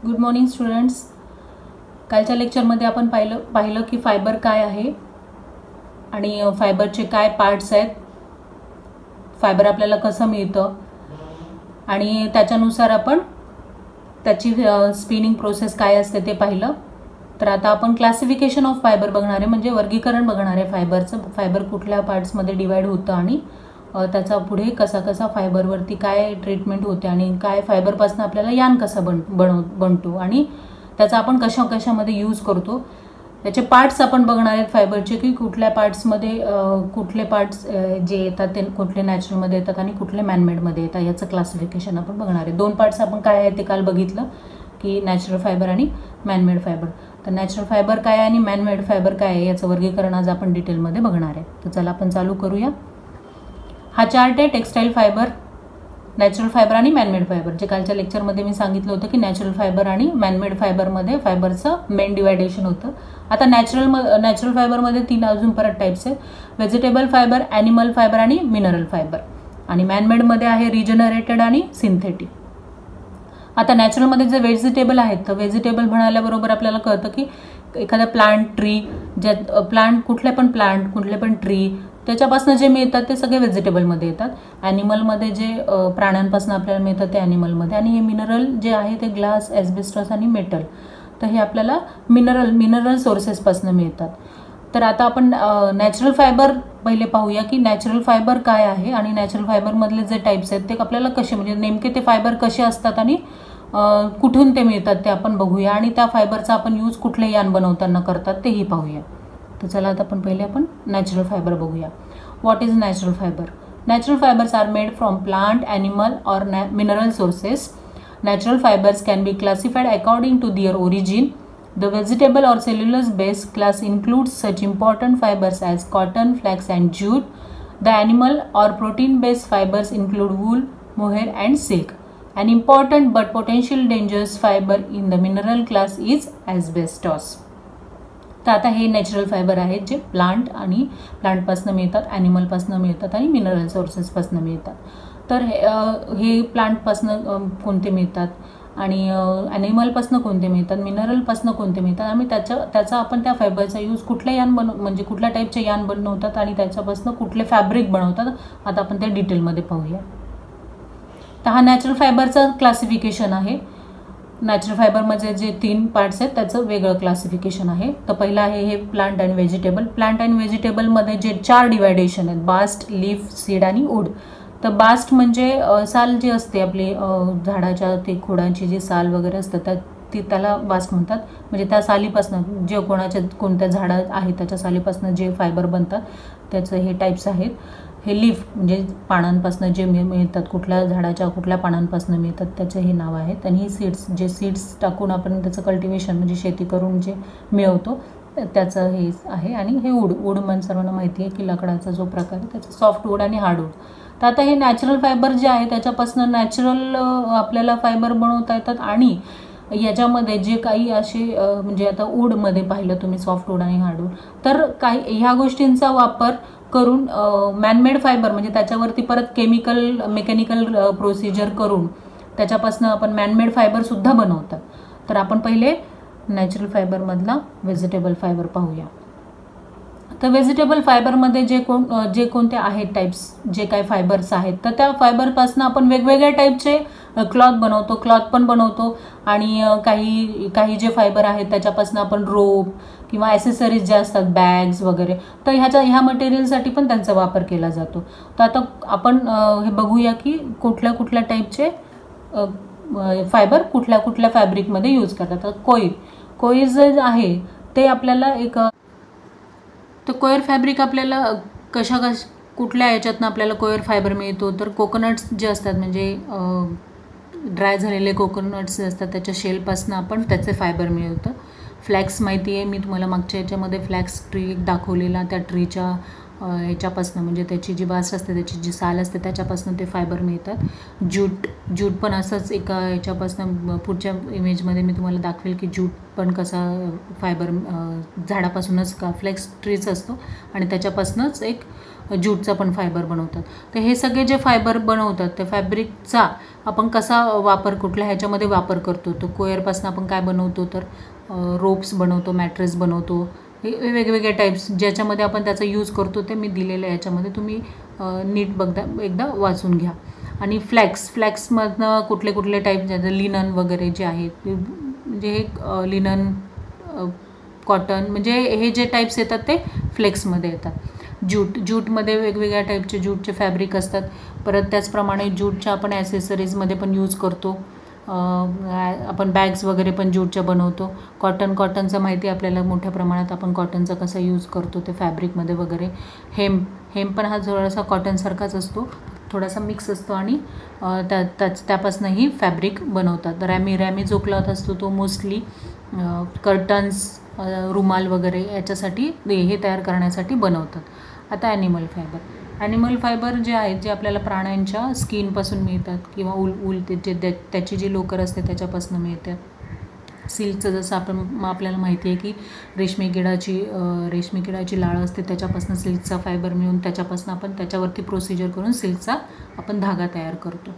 Good morning students. कालच्या लेक्चरमध्ये आपण पाहिलं की फायबर काय आहे आणि फायबरचे काय पार्ट्स आहेत, फायबर आपल्याला कसं मिळतं आणि त्याच्यानुसार आपण त्याची स्पिनिंग प्रोसेस काय असते ते पाहिलं. तर आता आपण क्लासिफिकेशन ऑफ फायबर बघणार आहे, म्हणजे वर्गीकरण बघणार आहे फायबरचं. फायबर कुठल्या पार्ट्समध्ये डिवाइड होतं आणि त्याचा पुढे कसा फायबरवरती काय ट्रीटमेंट होते आणि काय फायबरपासून आपल्याला यान कसा बनतो आणि त्याचा आपण कशामध्ये यूज करतो. त्याचे पार्ट्स आपण बघणार आहेत फायबरचे, की कुठल्या पार्ट्समध्ये कुठले पार्ट्स जे येतात ते कुठले नॅचरलमध्ये येतात आणि कुठले मॅनमेडमध्ये येतात, याचं क्लासिफिकेशन आपण बघणार आहे. दोन पार्ट्स आपण काय आहे ते काल बघितलं की नॅचरल फायबर आणि मॅनमेड फायबर. तर नॅचरल फायबर काय आहे आणि मॅनमेड फायबर काय आहे याचं वर्गीकरण आज आपण डिटेलमध्ये बघणार आहे. तर चला आपण चालू करूया. हा चार्ट आहे टेक्स्टाईल फायबर, नॅचरल फायबर आणि मॅनमेड फायबर. जे कालच्या लेक्चरमध्ये मी सांगितलं होतं की नॅचरल फायबर आणि मॅनमेड फायबरमध्ये फायबरचं मेन डिवायडेशन होतं. आता नॅचरल फायबरमध्ये तीन अजून परत टाईप्स आहेत: व्हेजिटेबल फायबर, ॲनिमल फायबर आणि मिनरल फायबर. आणि मॅनमेडमध्ये आहे रिजनरेटेड आणि सिंथेटिक. आता नॅचरलमध्ये जे व्हेजिटेबल आहेत, तर व्हेजिटेबल म्हणाल्याबरोबर आपल्याला कळतं की एखादा प्लांट, ट्री, ज्यात कुठले पण ट्री त्याच्यापासून जे मिळतात ते सगळे व्हेजिटेबलमध्ये येतात. ॲनिमलमध्ये जे प्राण्यांपासून आपल्याला मिळतात ते ॲनिमलमध्ये. आणि हे मिनरल जे आहे ते ग्लास, एस्बेस्टॉस आणि मेटल, तर हे आपल्याला मिनरल सोर्सेसपासून मिळतात. तर आता आपण नॅचरल फायबर पहिले पाहूया की नॅचरल फायबर काय आहे आणि नॅचरल फायबरमधले जे टाईप्स आहेत ते आपल्याला कसे, म्हणजे नेमके ते फायबर कसे असतात आणि कुठून ते मिळतात ते आपण बघूया आणि त्या फायबरचा आपण यूज कुठले यान बनवताना करतात तेही पाहूया. तर चला आता आपण नॅचरल फायबर बघूया. What is natural fibre? Natural fibers are made from plant, animal or mineral sources. Natural fibers can be classified according to their origin. The vegetable or cellulose-based class includes such important fibers as cotton, flax and jute. The animal or protein-based fibers include wool, mohair and silk. An important but potential dangerous fiber in the mineral class is asbestos. तर आता हे natural fibre आहेत जे प्लांटपासून मिळतात, ॲनिमलपासून मिळतात आणि mineral सोर्सेसपासून मिळतात. तर हे प्लांटपासून कोणते मिळतात आणि ॲनिमलपासून कोणते मिळतात, मिनरलपासून कोणते मिळतात आणि त्याचा आपण त्या फायबरचा यूज कुठल्या म्हणजे कुठल्या टाईपचे यान बनवतात आणि त्याच्यापासून कुठले फॅब्रिक बनवतात, आता आपण त्या डिटेलमध्ये पाहूया. तर हा नॅचरल फायबरचा क्लासिफिकेशन आहे. नॅचरल फायबरमध्ये जे तीन पार्ट्स आहेत त्याचं वेगळं क्लासिफिकेशन आहे. तर पहिलं आहे हे plant and vegetable. Plant and व्हेजिटेबलमध्ये जे 4 डिवायडेशन आहेत: बास्ट, लीफ, सीड आणि वूड. तर बास्ट म्हणजे साल जी असते आपली झाडाच्या ते खोडांची जी साल वगैरे असतं त्याला बास्ट म्हणतात. म्हणजे त्या सालीपासून जे कोणत्या झाडं आहेत त्याच्या सालीपासून जे फायबर बनतात त्याचं हे टाईप्स आहेत. हे लीफ म्हणजे पानांपासून जे मिळतात, कुठल्या झाडाच्या कुठल्या पानांपासून मिळतात त्याचे हे नाव आहेत. आणि ही सीड्स टाकून आपण त्याचं कल्टिवेशन म्हणजे शेती करून जे मिळवतो त्याचं हे आहे. आणि हे वूड म्हणजे सर्वांना माहिती आहे की लाकडाचा जो प्रकार आहे त्याचं सॉफ्ट वूड आणि हार्ड वूड. तर आता हे नॅचरल फायबर जे आहे त्याच्यापासून नॅचरल आपल्याला फायबर बनवता येतात. आणि याच्यामध्ये जे काही असे म्हणजे आता वूडमध्ये पाहिलं तुम्ही सॉफ्ट वूड आणि हार्ड वूड, तर काही ह्या गोष्टींचा वापर करून मॅनमेड फायबर म्हणजे त्याच्यावरती परत मेकॅनिकल प्रोसिजर करून त्याच्यापासून आपण मॅनमेड फायबरसुद्धा बनवतात. तर आपण पहिले नॅचरल फायबरमधला व्हेजिटेबल फायबर पाहूया. तर व्हेजिटेबल फायबरमध्ये जे कोणते आहेत टाईप्स, जे काय फायबर्स आहेत, तर त्या फायबरपासून आपण वेगवेगळ्या टाईपचे क्लॉथ पण बनवतो आणि काही जे फायबर आहेत त्याच्यापासून आपण रोप किंवा ॲसेसरीज जे असतात, बॅग्स वगैरे, तर ह्या मटेरियलसाठी पण त्यांचा वापर केला जातो. तर आता आपण हे बघूया की कुठल्या टाईपचे फायबर कुठल्या फॅब्रिकमध्ये यूज करतात. तर कोईर जे आहे ते आपल्याला तर कोयर फॅब्रिक आपल्याला कुठल्या याच्यातनं आपल्याला कोयर फायबर मिळतो, तर कोकोनट्स जे असतात म्हणजे ड्राय झालेले कोकोनट्स जे असतात त्याच्या शेलपासून आपण त्याचे फायबर मिळवतं. फ्लॅक्स माहिती आहे, मी तुम्हाला मागच्या याच्यामध्ये फ्लॅक्स ट्री दाखवलेला, त्या ट्रीच्या याच्यापासून म्हणजे त्याची जी बास्ट असते त्याची जी साल असते त्याच्यापासून ते फायबर मिळतात. ज्यूट पण असंच एका याच्यापासून पुढच्या इमेजमध्ये मी तुम्हाला दाखवेल की ज्यूट पण कसा फायबर झाडापासूनच फ्लॅक्स ट्रीच असतो आणि त्याच्यापासूनच एक ज्यूटचा पण फायबर बनवतात. तर हे सगळे जे फायबर बनवतात त्या फॅब्रिकचा आपण कसा वापर, कुठल्या ह्याच्यामध्ये वापर करतो, तो कोयरपासून आपण काय बनवतो, तर रोप्स बनवतो, मॅट्रेस बनवतो, हे वेगवेगळे टाईप्स ज्याच्यामध्ये आपण त्याचा यूज करतो ते मी दिलेलं आहे याच्यामध्ये, तुम्ही नीट एकदा वाचून घ्या. आणि फ्लॅक्समधनं कुठले कुठले टाईप, ज्याचं लिनन वगैरे जे आहेत, म्हणजे हे लिनन, कॉटन, म्हणजे हे जे टाईप्स येतात ते फ्लेक्समध्ये येतात. ज्यूटमध्ये वेगवेगळ्या टाईपचे ज्यूटचे फॅब्रिक असतात. परत त्याचप्रमाणे ज्यूटच्या आपण ॲसेसरीजमध्ये पण यूज करतो. आपण बॅग्स वगैरे पण ज्यूटच्या बनवतो. कॉटनचं माहिती आपल्याला, मोठ्या प्रमाणात आपण कॉटनचा कसा यूज करतो ते फॅब्रिकमध्ये वगैरे. हेम पण हा थोडासा कॉटनसारखाच असतो, थोडासा मिक्स असतो आणि त्यापासूनही फॅब्रिक बनवतात. रॅमी जो क्लॉथ असतो तो मोस्टली कर्टन्स, रुमाल वगैरे याच्यासाठी हे तयार करण्यासाठी बनवतात. आता ॲनिमल फायबर जे आहेत, जे आपल्याला प्राण्यांच्या स्किनपासून मिळतात किंवा ऊल त्याची जी लोकर असते त्याच्यापासून मिळतात. सिल्कचं जसं आपल्याला माहिती आहे की रेशमी किडाची लाळ असते, त्याच्यापासून सिल्कचा फायबर मिळून त्याच्यापासून आपण त्याच्यावरती प्रोसिजर करून सिल्कचा आपण धागा तयार करतो.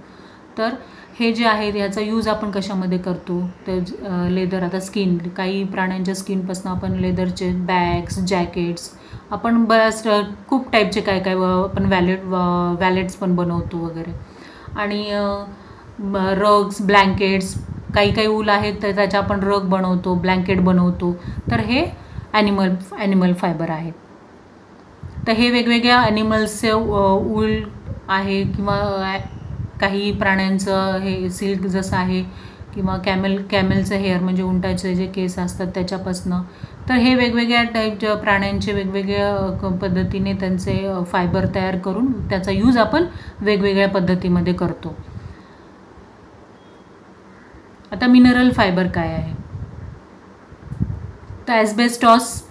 तर हे जे आहे ह्याचा यूज आपण कशामध्ये करतो, तर लेदर, आता काही प्राण्यांच्या स्किनपासून आपण लेदरचे बॅग्स, जॅकेट्स, आपण खूप टाईपचे काय आपण वॅलेट्स पण बनवतो वगैरे. आणि रग्स, ब्लँकेट्स, काही ऊल आहेत तर त्याच्या आपण रग बनवतो, ब्लँकेट बनवतो. तर हे ॲनिमल फायबर आहेत. तर हे वेगवेगळ्या ॲनिमल्सचे ऊल आहे किंवा काही प्राण्यांचं हे सिल्क जसं आहे, किंवा कॅमेलचं हेअर म्हणजे उंटाचे जे केस असतात त्याच्यापासनं. तर हे वेगवेगळ्या टाईपच्या प्राण्यांचे वेगवेगळ्या पद्धतीने त्यांचे फायबर तयार करून त्याचा यूज आपण वेगवेगळ्या पद्धतीमध्ये करतो. आता मिनरल फायबर काय आहे, तर asbestos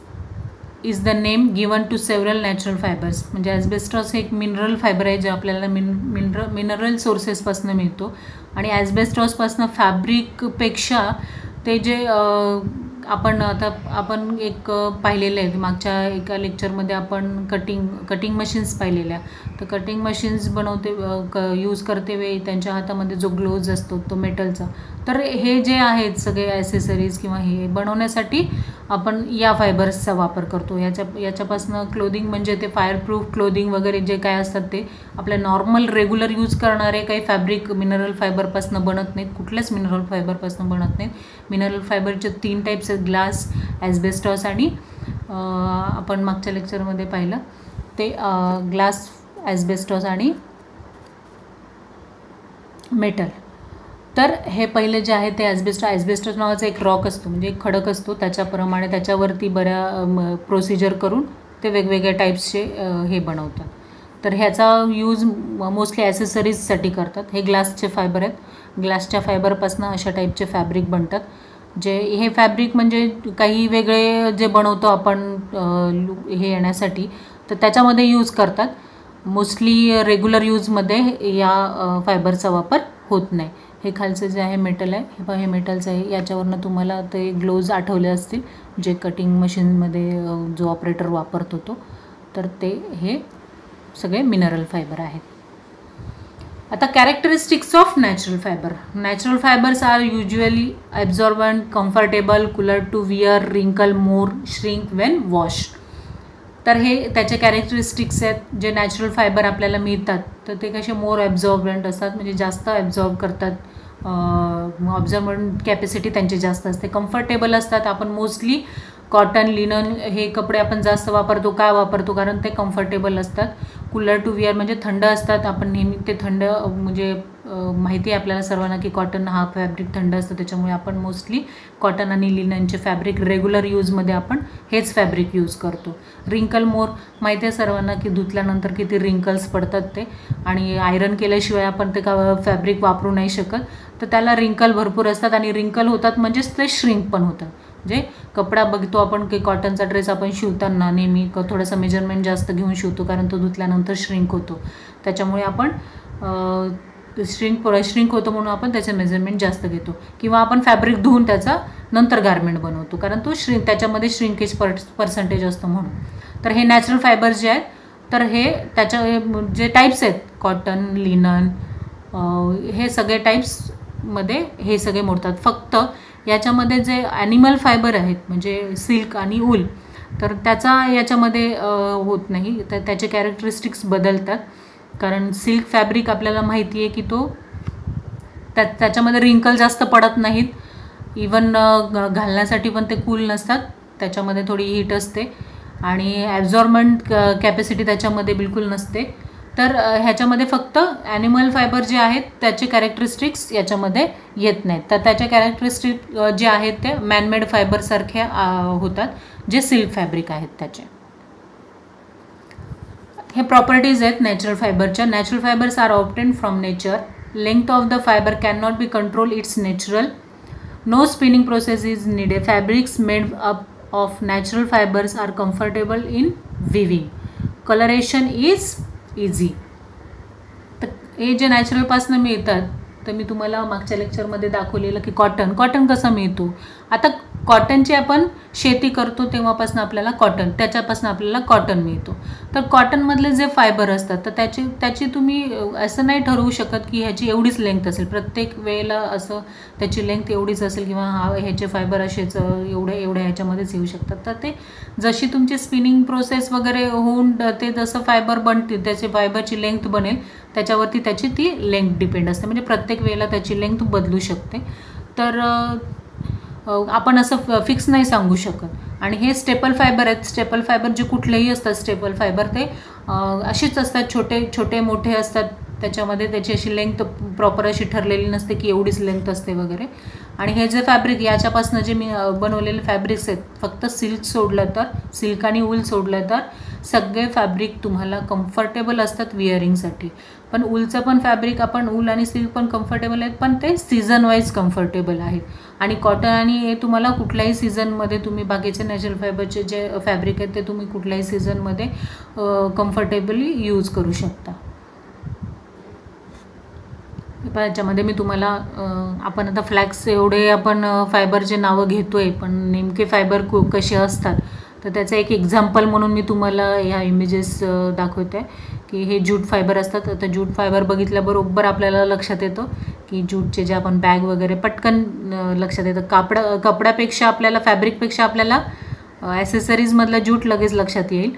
is the name given to several natural fibres. म्हणजे ॲस्बेस्टॉस हे एक मिनरल फायबर आहे जे आपल्याला मिनरल सोर्सेसपासून मिळतो. आणि ॲस्बेस्टॉसपासून फॅब्रिकपेक्षा ते जे आपण एक पाहिलेलं आहे, मागच्या एका लेक्चरमध्ये आपण कटिंग मशीन्स पाहिलेल्या. तर कटिंग मशीन्स यूज करते वेळी त्यांच्या हातामध्ये जो ग्लोव्ज असतो तो मेटलचा. तर हे जे आहेत सगळे ॲसेसरीज किंवा हे बनवण्यासाठी आपण या फायबर्सचा वापर करतो. याच्यापासून क्लोदिंग, म्हणजे ते फायरप्रूफ क्लोदिंग वगैरे जे काय असतात ते आपल्या नॉर्मल रेग्युलर यूज करणारे काही फॅब्रिक मिनरल फायबरपासून बनत नाहीत, कुठल्याच मिनरल फायबरपासून बनत नाहीत. मिनरल फायबरचे 3 टाईप्स आहेत, ग्लास, ॲस्बेस्टॉस आणि आपण मागच्या लेक्चरमध्ये पाहिलं ते ग्लास, ॲस्बेस्टॉस आणि मेटल. तर हे पहिले जे आहे ते ॲस्बेस्टॉस नावाचा एक रॉक असतो, म्हणजे एक खडक असतो, त्याच्याप्रमाणे त्याच्यावरती बऱ्या प्रोसिजर करून ते वेगवेगळ्या टाईप्सचे हे बनवतात. तर ह्याचा यूज मोस्टली ॲसेसरीजसाठी करतात. हे ग्लासचे फायबर आहेत. ग्लासच्या फायबरपासून अशा टाईपचे फॅब्रिक बनतात. जे हे फॅब्रिक म्हणजे काही वेगळे जे बनवतो आपण हे येण्यासाठी, तर त्याच्यामध्ये यूज करतात. मोस्टली रेग्युलर यूजमध्ये या फायबरचा वापर होत नाही. हे खालचं जे आहे मेटल आहे, हे मेटलचं आहे. याच्यावरनं तुम्हाला ते ग्लोव्ज आठवले असतील जे कटिंग मशीनमध्ये जो ऑपरेटर वापरतो तो. तर ते हे सगळे मिनरल फायबर आहेत. आता characteristics of natural fibres are usually absorbent, comfortable, cooler to wear, wrinkle more, shrink Wien wash. तर हे त्याचे कॅरेक्टरिस्टिक्स आहेत. जे नॅचरल फायबर आपल्याला मिळतात तर ते कसे मोर ॲब्झॉर्बंट असतात, म्हणजे जास्त ॲब्झॉर्ब करतात, ऑब्झर्बंट कॅपॅसिटी त्यांची जास्त असते. कम्फर्टेबल असतात. आपण मोस्टली कॉटन, लिनन हे कपडे आपण जास्त वापरतो. का वापरतो? कारण ते कम्फर्टेबल असतात. कूलर टू विअर म्हणजे थंड असतात. आपण नेहमी ते थंड, म्हणजे माहिती आहे आपल्याला सर्वांना की कॉटन हा फॅब्रिक थंड असतं, त्याच्यामुळे आपण मोस्टली कॉटन आणि लिननचे फॅब्रिक रेग्युलर यूजमध्ये आपण हेच फॅब्रिक यूज करतो. रिंकल मोर माहिती आहे सर्वांना की धुतल्यानंतर किती रिंकल्स पडतात ते, आणि आयरन केल्याशिवाय आपण ते फॅब्रिक वापरू नाही शकत. तर त्याला रिंकल भरपूर असतात आणि रिंकल होतात म्हणजेच ते श्रिंक पण होतात. म्हणजे कपडा बघतो आपण की कॉटनचा ड्रेस आपण शिवताना नेहमी थोडंसं मेजरमेंट जास्त घेऊन शिवतो, कारण तो धुतल्यानंतर श्रिंक होतो. त्याच्यामुळे आपण श्रिंक होतो म्हणून आपण त्याचं मेजरमेंट जास्त घेतो. किंवा आपण फॅब्रिक धुवून त्याचा नंतर गारमेंट बनवतो, कारण तो त्याच्यामध्ये श्रिंकेज पर्सेंटेज असतो म्हणून. तर हे नॅचरल फायबर्स जे आहेत तर हे त्याच्या जे टाईप्स आहेत कॉटन, लिनन, हे सगळे टाईप्समध्ये हे सगळे मोडतात. फक्त याच्यामध्ये जे ॲनिमल फायबर आहेत म्हणजे सिल्क आणि ऊल, तर त्याचा याच्यामध्ये होत नाही. तर त्याचे कॅरेक्टरिस्टिक्स बदलतात. कारण सिल्क फॅब्रिक आपल्याला माहिती आहे की तो त्याच्यामध्ये रिंकल जास्त पडत नाहीत. इवन घालण्यासाठी पण ते कूल नसतात. त्याच्यामध्ये थोडी हीट असते आणि ॲब्झॉर्बंट कॅपॅसिटी त्याच्यामध्ये बिलकुल नसते. तर ह्याच्यामध्ये फक्त ॲनिमल फायबर जे आहेत त्याचे कॅरेक्टरिस्टिक्स याच्यामध्ये येत नाहीत. तर त्याचे कॅरेक्टरिस्टिक जे आहेत ते मॅनमेड फायबरसारखे होतात, जे सिल्क फॅब्रिक आहेत त्याचे. हे प्रॉपर्टीज आहेत नॅचरल फायबरच्या. Natural fibres are obtain from nature. Length of the fiber can not be control, it's natural. No spinning process is needed. Fabrics made up of natural fibers are comfortable in weaving. Coloration is easy. तर हे जे नॅचरलपासून मिळतात, तर मी तुम्हाला मागच्या लेक्चरमध्ये दाखवलेलं की कॉटन कसं मिळतो. आता कॉटनची आपण शेती करतो तेव्हापासून आपल्याला त्याच्यापासून आपल्याला कॉटन मिळतो. तर कॉटनमधले जे फायबर असतात तर त्याची तुम्ही असं नाही ठरवू शकत की ह्याची एवढीच लेंथ असेल. प्रत्येक वेळेला असं त्याची लेंथ एवढीच असेल किंवा ह्याचे फायबर असेच एवढ्या ह्याच्यामध्येच येऊ शकतात. तर ते जशी तुमची स्पिनिंग प्रोसेस वगैरे होऊन ते जसं फायबर बनतील, त्याची फायबरची लेंथ बनेल, त्याच्यावरती त्याची ती लेंथ डिपेंड असते. म्हणजे प्रत्येक वेळेला त्याची लेंथ बदलू शकते. तर आपण असं फिक्स नाही सांगू शकत. आणि हे स्टेपल फायबर आहेत. स्टेपल फायबर जे कुठलेही असतात स्टेपल फायबर ते अशीच असतात, छोटे मोठे असतात. त्याच्यामध्ये त्याची अशी लेंथ प्रॉपर अशी ठरलेली नसते की एवढीच लेंथ असते वगैरे. आणि हे जे फॅब्रिक याच्यापासून जे मी बनवलेले फॅब्रिक्स आहेत, फक्त सिल्क आणि ऊल सोडलं तर सगळे फॅब्रिक तुम्हाला कम्फर्टेबल असतात विअरिंगसाठी. पण ऊलचं पण फॅब्रिक ऊल आणि सिल्क पण कम्फर्टेबल आहेत, पण ते सीझन वाईज कम्फर्टेबल आहेत. आणि कॉटन आणि हे तुम्हाला कुठल्याही सीझनमध्ये तुम्ही बाकीचे नॅचरल फायबरचे जे फॅब्रिक आहेत ते तुम्ही कुठल्याही सीझनमध्ये कम्फर्टेबली यूज करू शकता. याच्यामध्ये मी तुम्हाला आपण आता फ्लॅक्स एवढे आपण फायबरचे नावं घेतोय, पण नेमके फायबर कसे असतात तर त्याचं एक एक्झाम्पल म्हणून मी तुम्हाला ह्या इमेजेस दाखवते की हे ज्यूट फायबर असतात. तर ज्यूट फायबर बघितल्याबरोबर आपल्याला लक्षात येतं की ज्यूटचे जे आपण बॅग वगैरे पटकन लक्षात येतं. कपड्यापेक्षा आपल्याला फॅब्रिकपेक्षा आपल्याला ॲसेसरीजमधलं ज्यूट लगेच लक्षात येईल.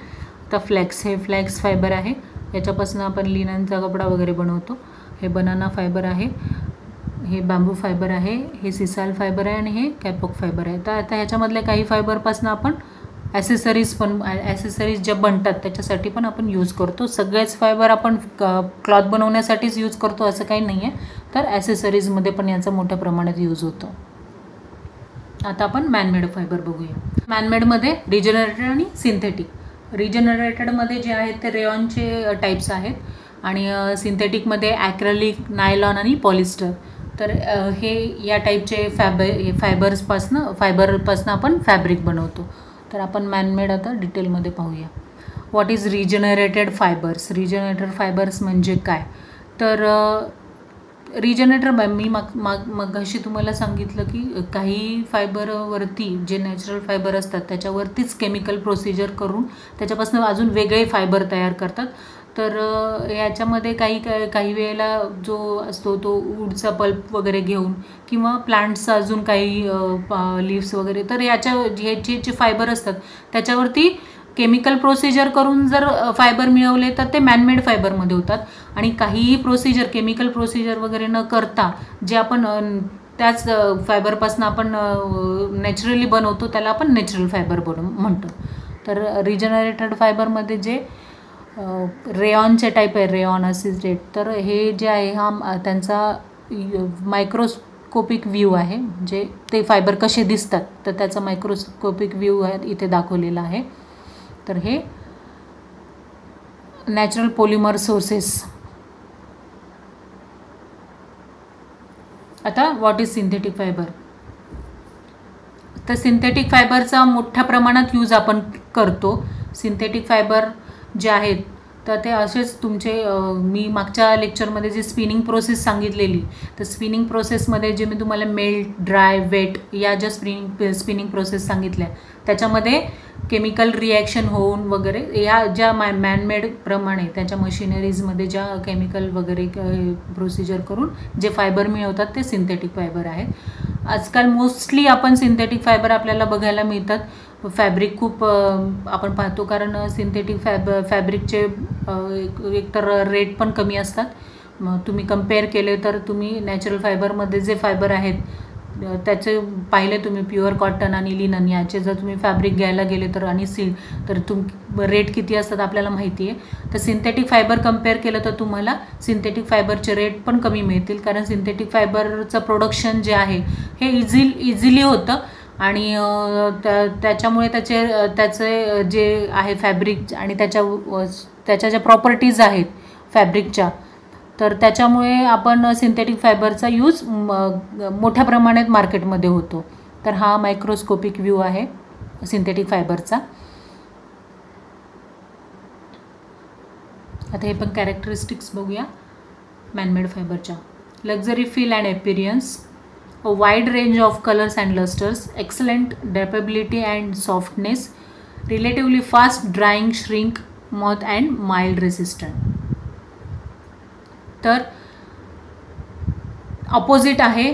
तर हे फ्लॅक्स फायबर आहे. याच्यापासून आपण लिननचा कपडा वगैरे बनवतो. हे बनाना फायबर आहे, हे बांबू फायबर आहे, हे सिसाल फायबर आहे आणि हे कॅपॉक फायबर आहे. तर आता ह्याच्यामधले काही फायबरपासून आपण ॲसेसरीज ज्या बनतात त्याच्यासाठी पण आपण यूज करतो. सगळेच फायबर आपण क्लॉथ बनवण्यासाठीच यूज करतो असं काही नाही आहे. तर ॲसेसरीजमध्ये पण याचा मोठ्या प्रमाणात यूज होतो. आता आपण मॅनमेड फायबर बघूया. मॅनमेडमध्ये रिजनरेटेड आणि सिंथेटिक. रिजनरेटेडमध्ये जे आहेत ते रेयॉनचे टाईप्स आहेत आणि सिंथेटिकमध्ये ॲक्रेलिक, नायलॉन आणि पॉलिस्टर. तर हे या टाईपचे फायबरपासनं आपण फॅब्रिक बनवतो. तर आपण मॅनमेड आता डिटेलमध्ये पाहूया. What is regenerated fibres. Regenerated fibres म्हणजे काय. तर रिजनरेटर मी मगाशी तुम्हाला सांगितलं की काही फायबरवरती जे नॅचरल फायबर असतात त्याच्यावरतीच केमिकल प्रोसिजर करून त्याच्यापासून अजून वेगळे फायबर तयार करतात. तर याच्यामध्ये काही वेळेला जो असतो तो वूडचा पल्प वगैरे घेऊन किंवा प्लांट्सचा अजून काही लीव्स वगैरे, तर ह्याचे जे फायबर असतात त्याच्यावरती केमिकल प्रोसिजर करून जर फायबर मिळवले तर ते मॅनमेड फायबरमध्ये होतात. आणि काहीही केमिकल प्रोसिजर वगैरे न करता जे आपण त्याच फायबरपासून आपण नॅचरली बनवतो त्याला आपण नॅचरल फायबर म्हणतो. तर रिजनरेटेड फायबरमध्ये जे रेयॉनचे टाईप आहे, रेयॉन असिस्टेड, तर हे जे आहे हा त्यांचा मायक्रोस्कोपिक व्ह्यू आहे. म्हणजे ते फायबर कसे दिसतात तर त्याचा मायक्रोस्कोपिक व्ह्यू इथे दाखवलेला आहे. तर हे नॅचरल पॉलिमर सोर्सेस. आता व्हॉट इज सिंथेटिक फायबर. तर सिंथेटिक फायबरचा मोठ्या प्रमाणात यूज आपण करतो. सिंथेटिक फायबर जे आहेत तर ते असेच तुमचे मी मागच्या लेक्चरमध्ये जे स्पिनिंग प्रोसेस सांगितलेली, तर स्पिनिंग प्रोसेसमध्ये जे मी तुम्हाला मेल्ट, ड्राय, वेट या ज्या स्पिनिंग प्रोसेस सांगितल्या त्याच्यामध्ये केमिकल रिॲक्शन होऊन वगैरे या ज्या मॅनमेडप्रमाणे त्याच्या मशिनरीजमध्ये ज्या केमिकल वगैरे प्रोसिजर करून जे फायबर मिळवतात ते सिंथेटिक फायबर आहेत. आजकाल मोस्टली आपण सिंथेटिक फायबर आपल्याला बघायला मिळतात. फॅब्रिक खूप आपण पाहतो, कारण सिंथेटिक फॅब्रिकचे एकतर रेट पण कमी असतात. मग तुम्ही कम्पेअर केले तर तुम्ही नॅचरल फायबरमध्ये जे फायबर आहेत त्याचे पाहिले तुम्ही प्युअर कॉटन आणि लिनन याचे जर तुम्ही फॅब्रिक घ्यायला गेले तर आणि तर रेट किती असतात आपल्याला माहिती आहे. तर सिंथेटिक फायबर कम्पेअर केलं तर तुम्हाला सिंथेटिक फायबरचे रेट पण कमी मिळतील, कारण सिंथेटिक फायबरचं प्रोडक्शन जे आहे हे इझिली होतं आणि त्याच्यामुळे त्याचे जे आहे फॅब्रिक आणि त्याच्या ज्या प्रॉपर्टीज आहेत फॅब्रिकच्या, तर त्याच्यामुळे आपण सिंथेटिक फायबरचा यूज मोठ्या प्रमाणात मार्केटमध्ये होतो. तर हा मायक्रोस्कोपिक व्ह्यू आहे सिंथेटिक फायबरचा. आता हे पण कॅरेक्टरिस्टिक्स बघूया मॅनमेड फायबरच्या. Luxury feel and appearance, a wide range of colors and lusters, excellent drapability and softness, relatively fast drying, shrink, moth and mild resistant. तर ऑपोजिट आहे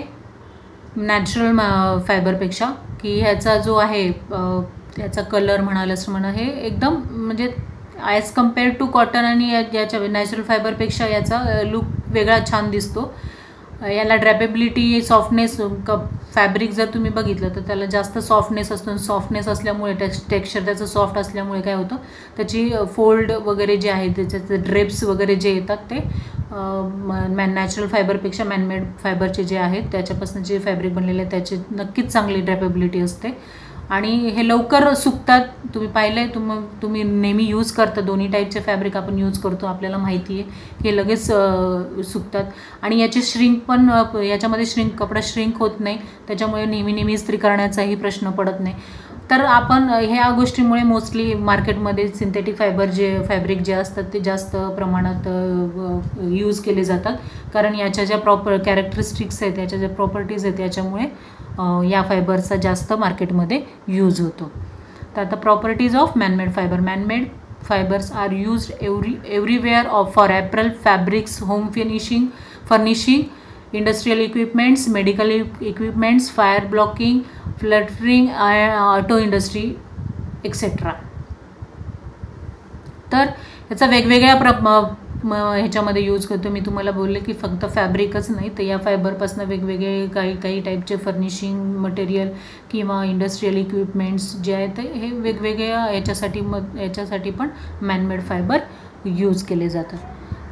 नॅचरल फायबरपेक्षा, की ह्याचा जो आहे ह्याचा कलर म्हणालच म्हणा हे एकदम म्हणजे ॲज कम्पेअर टू कॉटन आणि याच्या नॅचरल फायबरपेक्षा याचा लुक वेगळा छान दिसतो. याला ड्रॅपेबिलिटी, सॉफ्टनेस, फॅब्रिक जर तुम्ही बघितलं तर त्याला जास्त सॉफ्टनेस असतो. सॉफ्टनेस असल्यामुळे टेक्स्चर त्याचं सॉफ्ट असल्यामुळे काय होतं, त्याची फोल्ड वगैरे जे आहे त्याचे ड्रेप्स वगैरे जे येतात ते नॅचरल फायबरपेक्षा मॅनमेड फायबरचे जे आहेत त्याच्यापासून जे फॅब्रिक बनलेले आहे त्याचे नक्कीच चांगली ड्रॅपेबिलिटी असते आणि हे लवकर सुकतात. तुम्ही पाहिलं आहे, तुम्ही नेहमी यूज करता, दोन्ही टाईपचे फॅब्रिक आपण यूज करतो, आपल्याला माहिती आहे की हे लगेच सुकतात आणि याची श्रिंक पण याच्यामध्ये कपडा श्रिंक होत नाही, त्याच्यामुळे नेहमी इस्त्री करण्याचाही प्रश्न पडत नाही. तर आपण ह्या गोष्टीमुळे मोस्टली मार्केटमध्ये सिंथेटिक फॅब्रिक जे असतात ते जास्त प्रमाणात यूज केले जातात, कारण याच्या ज्या कॅरेक्टरिस्टिक्स आहेत, याच्या ज्या प्रॉपर्टीज आहेत त्याच्यामुळे या फायबरचा जास्त मार्केटमध्ये यूज होतो. तर आता properties of man-made fibre. Man-made fibers are used everywhere for apparel, fabrics, home furnishing, industrial equipments, medical equipments, fire blocking, fluttering, auto industry, etc. तर याचा वेगवेगळ्या ह्याच्यामध्ये यूज करतो. मी तुम्हाला बोलले की फक्त फॅब्रिकच नाही, तर या फायबरपासून वेगवेगळे काही टाईपचे फर्निशिंग मटेरियल किंवा इंडस्ट्रियल इक्विपमेंट्स जे आहेत हे वेगवेगळ्या याच्यासाठी पण मॅनमेड फायबर यूज केले जातात.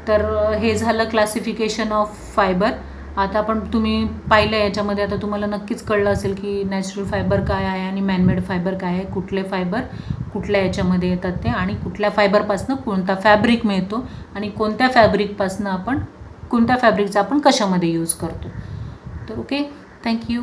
तर हे झालं क्लासिफिकेशन ऑफ फायबर. आता तुम्ही पाहिलं याच्यामध्ये, आता तुम्हाला नक्कीच कळलं असेल की नॅचरल फायबर काय आहे आणि मॅनमेड फायबर काय आहे, कुठले फायबर कुठल्या याच्यामध्ये येतात ते, आणि कुठल्या फायबरपासून कोणता फॅब्रिक मिळतो आणि कोणत्या फॅब्रिकचा आपण कशामध्ये यूज करतो. तर ओके, थँक्यू.